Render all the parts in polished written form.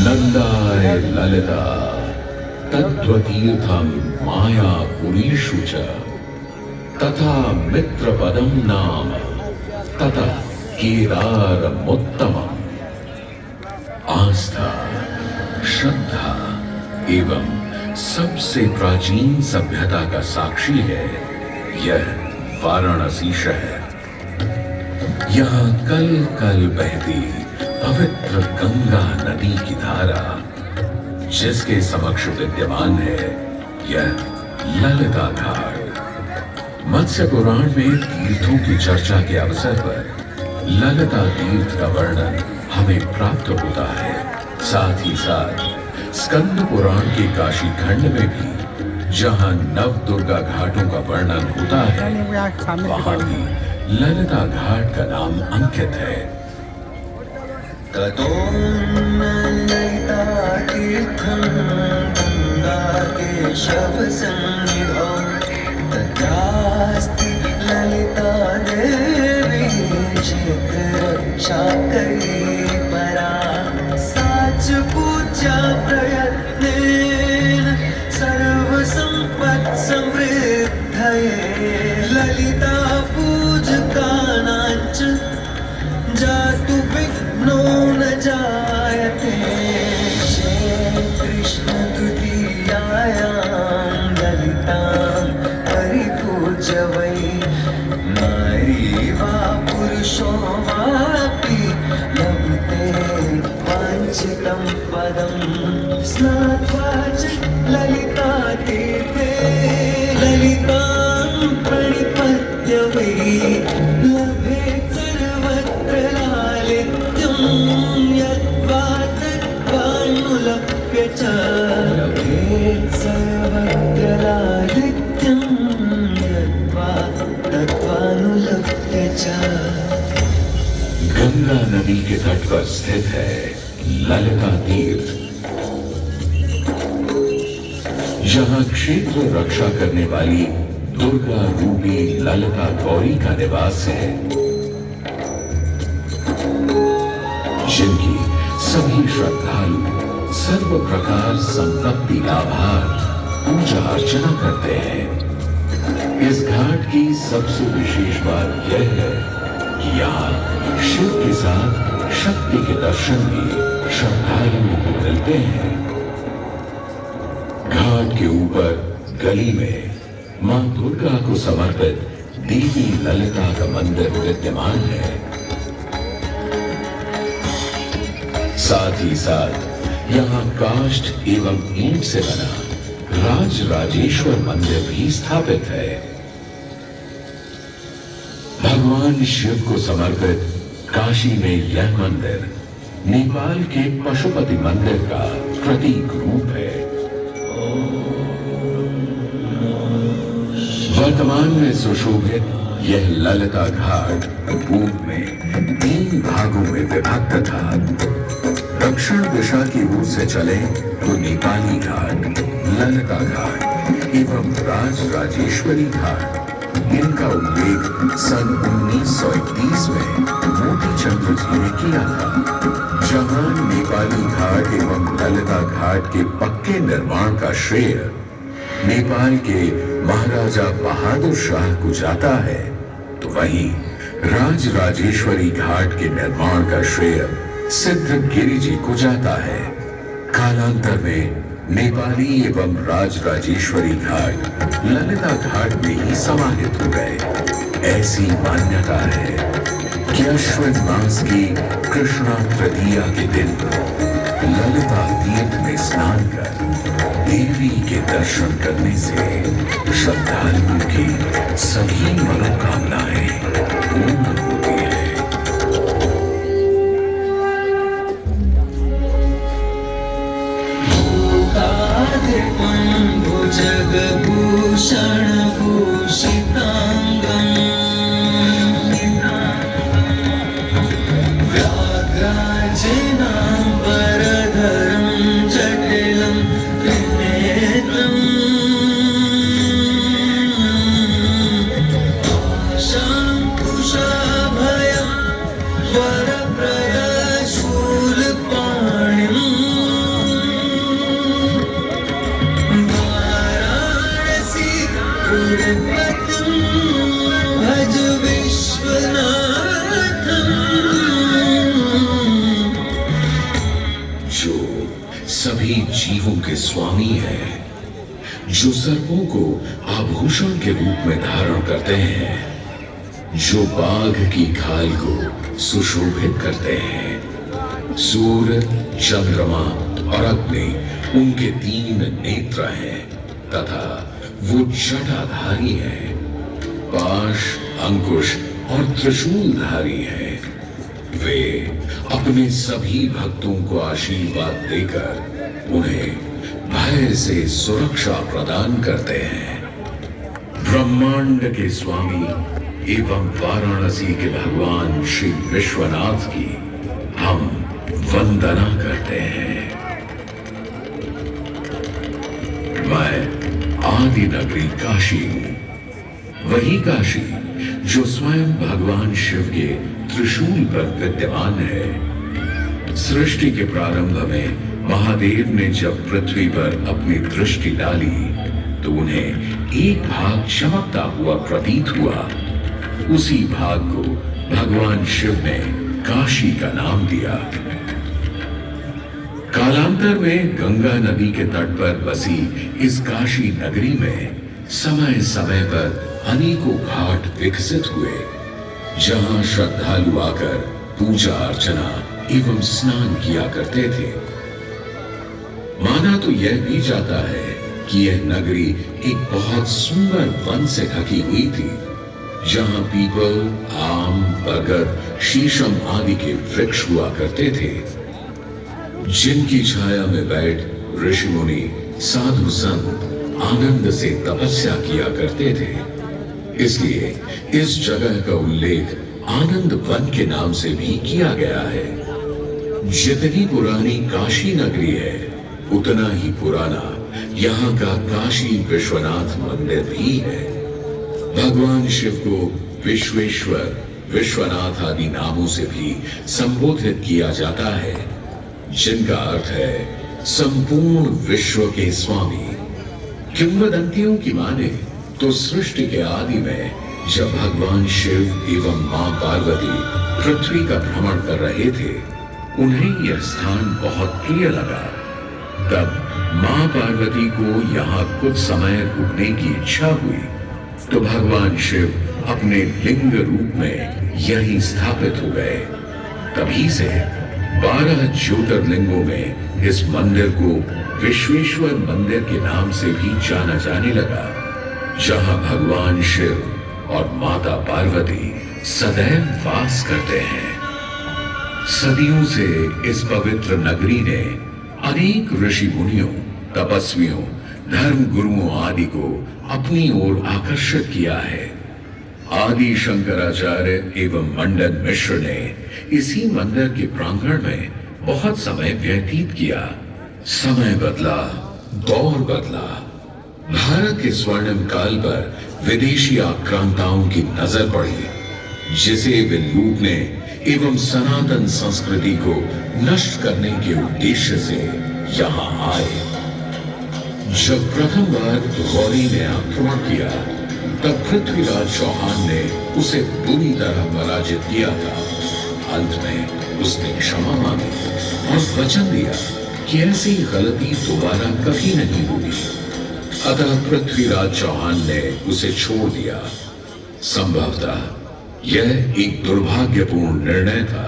नंदाय ललिता तद्वतीर्थम मायापुरीषु च तथा मित्रपदम नाम ततः केदारमुत्तमम्। आस्था, श्रद्धा एवं सबसे प्राचीन सभ्यता का साक्षी है यह वाराणसी शहर। यहाँ कल कल बहती पवित्र गंगा नदी की धारा, जिसके समक्ष विद्यमान है यह ललिता घाट। मत्स्य पुराण में तीर्थों की चर्चा के अवसर पर ललिता तीर्थ का वर्णन हमें प्राप्त होता है। साथ ही साथ स्कंद पुराण के काशी खंड में भी जहां नव दुर्गा घाटों का वर्णन होता है, वहां भी ललिता घाट का नाम अंकित है। ततो ललिता तीर्थं गंगा केशव सन्निधौ तत्रास्ति ललिता देवी क्षेत्ररक्षाकरी परा। साच पूजा प्रयत्नेन सर्वसम्पत्समृद्धये ललिता पूजकानां च जातु विघ्नो न जायते। श्री कृष्ण तुतीयायां ललितां परिपूज्य वै नारी वा पुरुषो वापि लभते वाञ्छितं पदं। स्नात्वा च ललिता तीर्थे ललितां प्रणिपत्य वै लभेत् सर्वत्र लालित्यं। यद्वा तद्वानुलभ्य च लभेत् सर्वत्र लालित्यं। यद्वा तद्वानुलभ्य च। गंगा नदी के तट पर स्थित है ललिता तीर्थ। यहाँ क्षेत्र रक्षा करने वाली दुर्गा रूपी ललिता गौरी का निवास है, जिनकी सभी श्रद्धालु सर्व प्रकार संपत्ति लाभार्थ पूजा अर्चना करते हैं। इस घाट की सबसे विशेष बात यह है कि यहाँ शिव के साथ शक्ति के दर्शन भी श्रद्धालुओं को मिलते हैं। घाट के ऊपर गली में मां दुर्गा को समर्पित देवी ललिता का मंदिर विद्यमान है। साथ ही साथ यहाँ काष्ठ एवं ईंट से बना राज राजेश्वर मंदिर भी स्थापित है। भगवान शिव को समर्पित काशी में यह मंदिर नेपाल के पशुपति मंदिर का प्रतीक रूप है। वर्तमान में सुशोभित यह ललिता घाट पूर्व में 3 भागों में विभक्त था। दक्षिण दिशा की ओर से चले तो नेपाली घाट, ललिता घाट एवं राज राजेश्वरी घाट। इनका उल्लेख सन 1931 में मोती चंद्र जी ने किया था, जहां नेपाली घाट एवं ललिता घाट के पक्के निर्माण का श्रेय नेपाल के महाराजा बहादुर शाह को जाता है, तो वहीं राज राजेश्वरी घाट के निर्माण का श्रेय सिद्धगिरी जी को जाता है। कालांतर में नेपाली एवं राज राजेश्वरी घाट ललिता घाट में ही समाहित हो गए। ऐसी मान्यता है कि अश्विन मास की कृष्णा तृतीया के दिन ललिता तीर्थ में स्नान कर देवी के दर्शन करने से श्रद्धालुओं की सभी मनोकामनाएं पूर्ण होती है। भुजगभूषण भूषितांगं व्याघ्राजनांबरधरं जटिलं त्रिनेत्रम् शांकुशाभयं वरप्रदशूलपाणिम् सभी जीवों के स्वामी है, जो सर्पों को आभूषण के रूप में धारण करते हैं, जो बाघ की खाल को सुशोभित करते हैं। सूर्य, चंद्रमा और अग्नि उनके 3 नेत्र हैं तथा वो जटाधारी हैं। पाश, अंकुश और त्रिशूलधारी हैं। वे अपने सभी भक्तों को आशीर्वाद देकर उन्हें भय से सुरक्षा प्रदान करते हैं। ब्रह्मांड के स्वामी एवं वाराणसी के भगवान श्री विश्वनाथ की हम वंदना करते हैं। मैं आदि नगरी काशी, वही काशी जो स्वयं भगवान शिव के त्रिशूल पर विद्यमान है। सृष्टि के प्रारंभ में महादेव ने जब पृथ्वी पर अपनी दृष्टि डाली तो उन्हें एक भाग चमकता हुआ प्रतीत हुआ। उसी भाग को भगवान शिव ने काशी का नाम दिया। कालांतर में गंगा नदी के तट पर बसी इस काशी नगरी में समय समय पर अनेकों घाट विकसित हुए, जहां श्रद्धालु आकर पूजा अर्चना एवं स्नान किया करते थे। माना तो यह भी जाता है कि यह नगरी एक बहुत सुंदर वन से ढकी हुई थी, जहां पीपल, आम, बरगद, शीशम आदि के वृक्ष हुआ करते थे, जिनकी छाया में बैठ ऋषि मुनि, साधु संत आनंद से तपस्या किया करते थे। इसलिए इस जगह का उल्लेख आनंद वन के नाम से भी किया गया है। जितनी पुरानी काशी नगरी है, उतना ही पुराना यहाँ का काशी विश्वनाथ मंदिर भी है। भगवान शिव को विश्वेश्वर, विश्वनाथ आदि नामों से भी संबोधित किया जाता है, जिनका अर्थ है संपूर्ण विश्व के स्वामी। किंवदंतियों की माने तो सृष्टि के आदि में जब भगवान शिव एवं मां पार्वती पृथ्वी का भ्रमण कर रहे थे, उन्हें यह स्थान बहुत प्रिय लगा। तब मां पार्वती को यहाँ कुछ समय रुकने की इच्छा हुई, तो भगवान शिव अपने लिंग रूप में यहीं स्थापित हो गए। तभी से 12 ज्योतिर्लिंगों में इस मंदिर को विश्वेश्वर मंदिर के नाम से भी जाना जाने लगा, जहां भगवान शिव और माता पार्वती सदैव वास करते हैं। सदियों से इस पवित्र नगरी ने अनेक ऋषि मुनियों, तपस्वियों, धर्म गुरुओं आदि को अपनी ओर आकर्षित किया है। आदि शंकराचार्य एवं मंडन मिश्र ने इसी मंदिर के प्रांगण में बहुत समय व्यतीत किया। समय बदला, दौर बदला। भारत के स्वर्णिम काल पर विदेशी आक्रांताओं की नजर पड़ी, जिसे वे लूटने एवं सनातन संस्कृति को नष्ट करने के उद्देश्य से यहाँ आए। जब प्रथम बार गौरी ने आक्रमण किया, तब पृथ्वीराज चौहान ने उसे बुरी तरह पराजित किया था। अंत में उसने क्षमा मांगी और वचन दिया कि ऐसी गलती दोबारा कभी नहीं होगी। अतः पृथ्वीराज चौहान ने उसे छोड़ दिया। संभवतः यह एक दुर्भाग्यपूर्ण निर्णय था,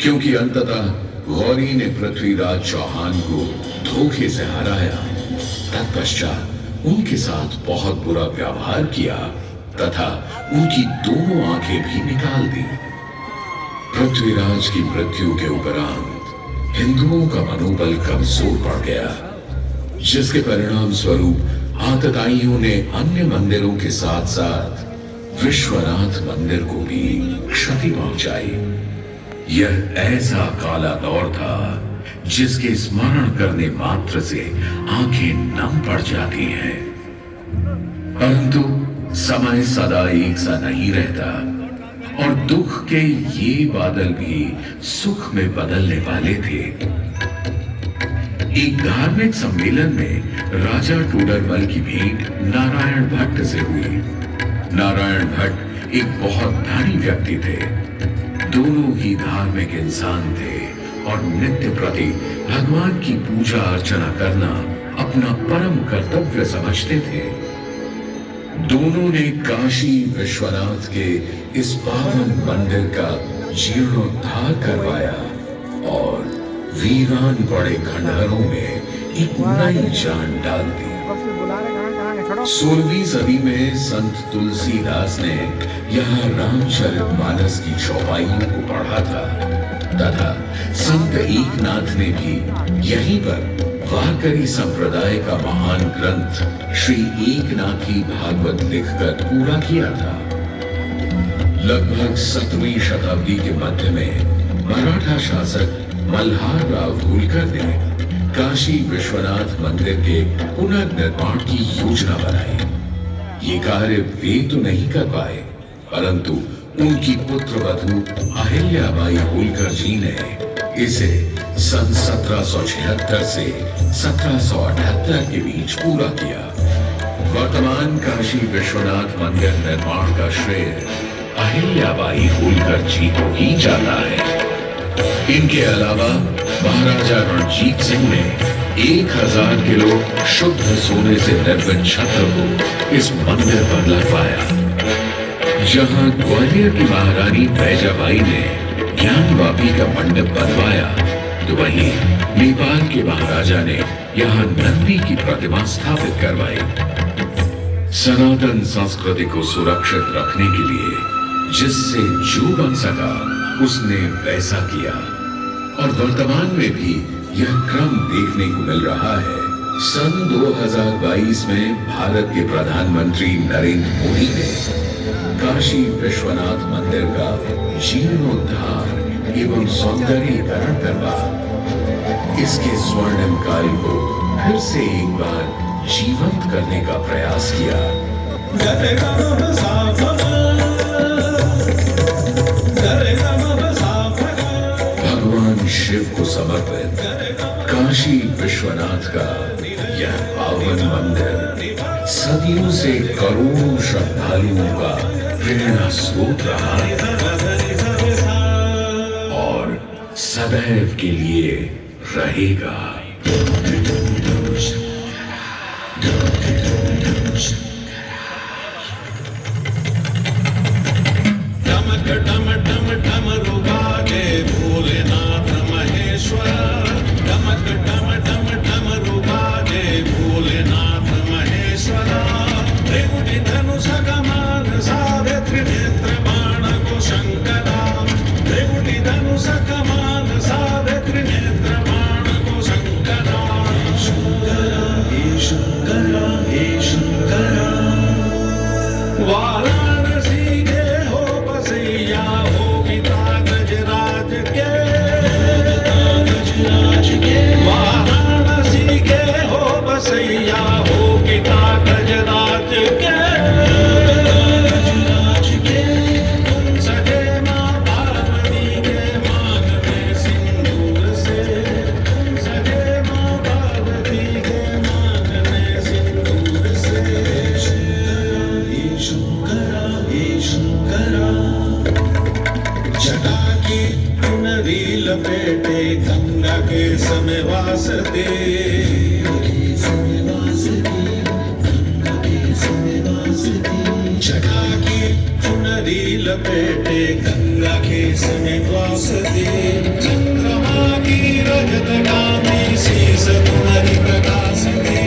क्योंकि अंततः गौरी ने पृथ्वीराज चौहान को धोखे से हराया। तत्पश्चात उनके साथ बहुत बुरा व्यवहार किया तथा उनकी दोनों आंखें भी निकाल दी। पृथ्वीराज की मृत्यु के उपरांत हिंदुओं का मनोबल कमजोर पड़ गया, जिसके परिणाम स्वरूप आतताइयों ने अन्य मंदिरों के साथ साथ विश्वनाथ मंदिर को भी क्षति पहुंचाई। यह ऐसा काला दौर था जिसके स्मरण करने मात्र से आंखें नम पड़ जाती हैं। परंतु समय सदा एक सा नहीं रहता और दुख के ये बादल भी सुख में बदलने वाले थे। एक धार्मिक सम्मेलन में राजा टोडरमल की भेंट नारायण भट्ट से हुई। नारायण भट्ट एक बहुत धनी व्यक्ति थे। दोनों ही धार्मिक इंसान थे और नित्य प्रति भगवान की पूजा अर्चना करना अपना परम कर्तव्य समझते थे। दोनों ने काशी विश्वनाथ के इस पावन मंदिर का जीर्णोद्धार करवाया और वीरान पड़े खंडहरों में एक नई जान डाल दी। 16वीं सदी में संत तुलसीदास ने यहाँ रामचरितमानस की चौपाइयों को पढ़ा था तथा संत एकनाथ ने भी यहीं पर वारकरी संप्रदाय का महान ग्रंथ श्री एकनाथी भागवत लिखकर पूरा किया था। लगभग 7वीं शताब्दी के मध्य में मराठा शासक मल्हार राव होलकर ने काशी विश्वनाथ मंदिर के पुनर्निर्माण की योजना बनाई। ये कार्य वे तो नहीं कर पाए, परंतु उनकी पुत्रवधू अहिल्याबाई होलकर जी ने इसे सन 1776 से 1778 के बीच पूरा किया। वर्तमान काशी विश्वनाथ मंदिर निर्माण का श्रेय अहिल्याबाई होलकर जी को ही जाता है। इनके अलावा महाराजा रणजीत सिंह ने 1000 किलो शुद्ध सोने से निर्मित छत्र को इस मंदिर पर लगवाया। जहां ग्वालियर की महारानी बैजाबाई ने ज्ञानवापी का मंडप बनवाया, तो वहीं नेपाल के महाराजा ने यहाँ नंदी की प्रतिमा स्थापित करवाई। सनातन संस्कृति को सुरक्षित रखने के लिए जिससे जो बन सका उसने वैसा किया और वर्तमान में भी यह क्रम देखने को मिल रहा है। सन 2022 में भारत के प्रधानमंत्री नरेंद्र मोदी ने काशी विश्वनाथ मंदिर का जीर्णोद्धार एवं सौंदर्यीकरण करवा इसके स्वर्णिम काल को फिर से एक बार जीवंत करने का प्रयास किया। भगवान शिव को समर्पित काशी विश्वनाथ का यह पावन मंदिर सदियों से करोड़ों श्रद्धालुओं का प्रेरणा स्रोत रहा और सदैव के लिए रहेगा। वाराणसी के हो बसैया हो गीता गजराज के, वाराणसी के हो बसैया हो गीता गजराज के, तुम सजे माँ पार्वती के मान में सिंदूर से, तुम सजे माँ पार्वती के मान में सिंदूर से। जटा की चुनरी लपेटे गंगा के समय वास दे, जटा की चुनरी लपेटे गंगा के समय वास दे, चंद्रमा की रजत गामी शीस तुम्हारी प्रकाश दे,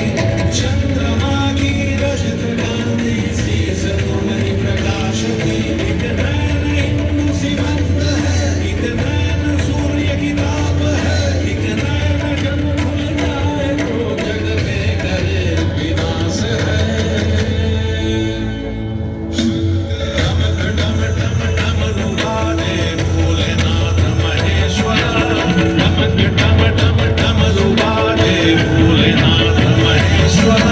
चंद्रमा की रजत गामी शीस तुम्हारी प्रकाश दे। एक नैन हिंदू सीमंत है, एक नैन सूर्य की ताप है, एक नैन जब खुल जाए तो जग में करे विनाश है। डम डम डम डम रुबादे भोलेनाथ महेश्वर, डम डम डम डम रुबादे भोलेनाथ महेश्वर।